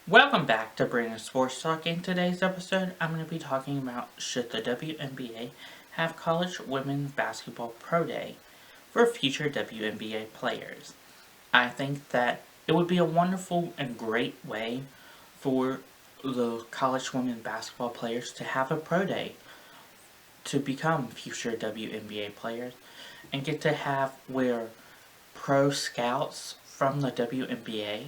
Welcome back to Brandon Sports Talk. In today's episode, I'm going to be talking about should the WNBA have college women's basketball pro day for future WNBA players. I think that it would be a wonderful and great way for the college women basketball players to have a pro day to become future WNBA players and get to have where pro scouts from the WNBA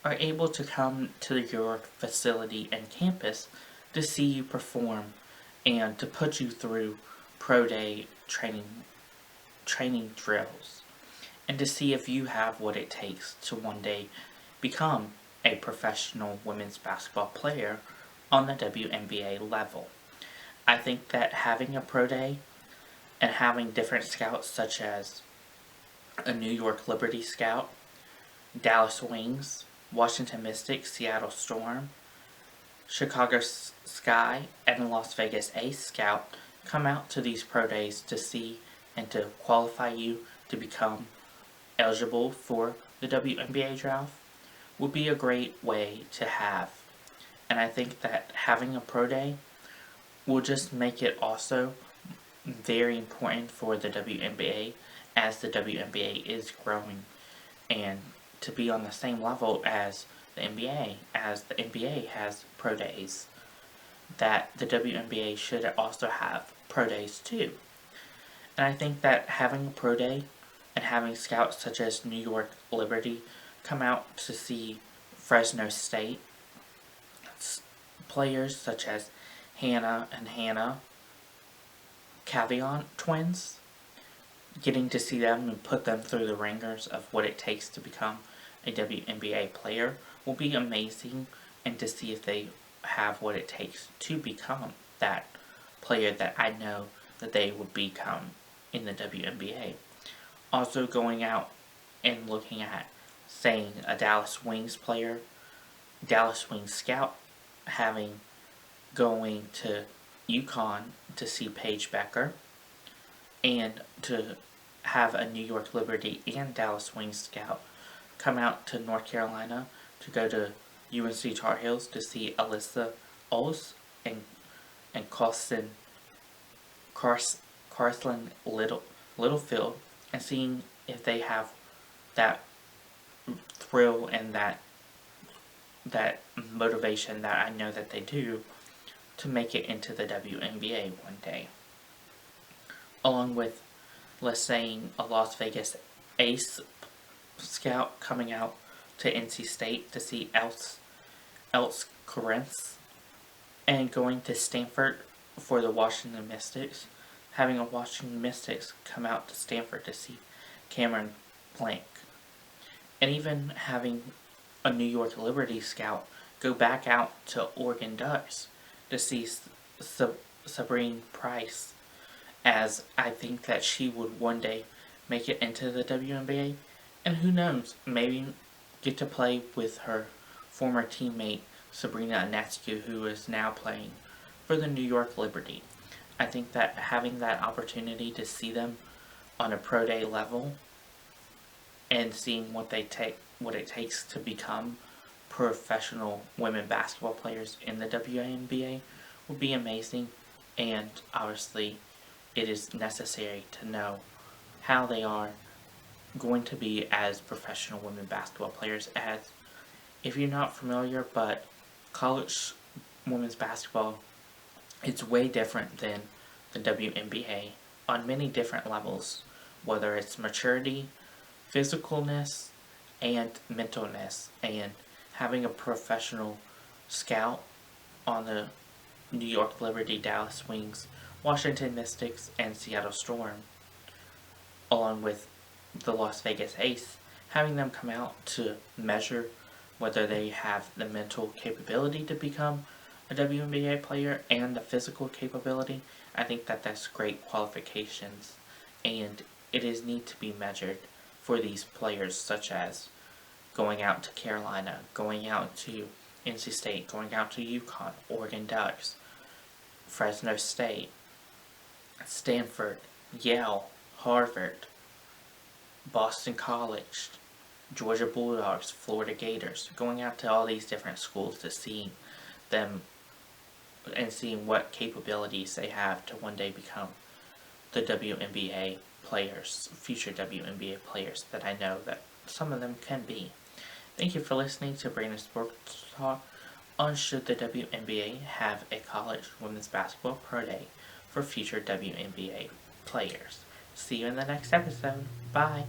are able to come to your facility and campus to see you perform and to put you through pro day training drills and to see if you have what it takes to one day become a professional women's basketball player on the WNBA level. I think that having a pro day and having different scouts such as a New York Liberty scout, Dallas Wings, Washington Mystics, Seattle Storm, Chicago Sky, and the Las Vegas Ace Scout come out to these pro days to see and to qualify you to become eligible for the WNBA draft would be a great way to have. And I think that having a pro day will just make it also very important for the WNBA as the WNBA is growing and to be on the same level as the NBA, as the NBA has pro days, that the WNBA should also have pro days too. And I think that having a pro day and having scouts such as New York Liberty come out to see Fresno State players such as Hanna and Hayley Cavinder twins, getting to see them and put them through the ringers of what it takes to become a WNBA player will be amazing, and to see if they have what it takes to become that player that I know that they would become in the WNBA. Also going out and looking at, saying, a Dallas Wings player, Dallas Wings scout, going to UCON to see Paige Buckers, and to have a New York Liberty and Dallas Wings scout come out to North Carolina to go to UNC Tar Heels to see Alyssa Ustby and Carlie Littlefield, and seeing if they have that thrill and that motivation that I know that they do to make it into the WNBA one day. Along with, let's say, a Las Vegas Ace scout coming out to NC State to see Elissa Culnane, and going to Stanford for the Washington Mystics, having a Washington Mystics come out to Stanford to see Cameron Brink, and even having a New York Liberty scout go back out to Oregon Ducks to see Sabrina Price, as I think that she would one day make it into the WNBA, and who knows, maybe get to play with her former teammate Sabrina Ionescu, who is now playing for the New York Liberty. I think that having that opportunity to see them on a pro day level and seeing what it takes to become professional women basketball players in the WNBA would be amazing, and obviously it is necessary to know how they are going to be as professional women basketball players. As if you're not familiar, but college women's basketball, it's way different than the WNBA on many different levels, whether it's maturity, physicalness, and mentalness, and having a professional scout on the New York Liberty, Dallas Wings, Washington Mystics, and Seattle Storm, along with the Las Vegas Ace, having them come out to measure whether they have the mental capability to become a WNBA player and the physical capability. I think that that's great qualifications, and it is need to be measured for these players, such as going out to Carolina, going out to NC State, going out to UConn, Oregon Ducks, Fresno State, Stanford, Yale, Harvard, Boston College, Georgia Bulldogs, Florida Gators, going out to all these different schools to see them and seeing what capabilities they have to one day become the WNBA players, future WNBA players that I know that some of them can be. Thank you for listening to Brandon Sports Talk on Should the WNBA Have a College Women's Basketball Pro Day for future WNBA players. See you in the next episode. Bye.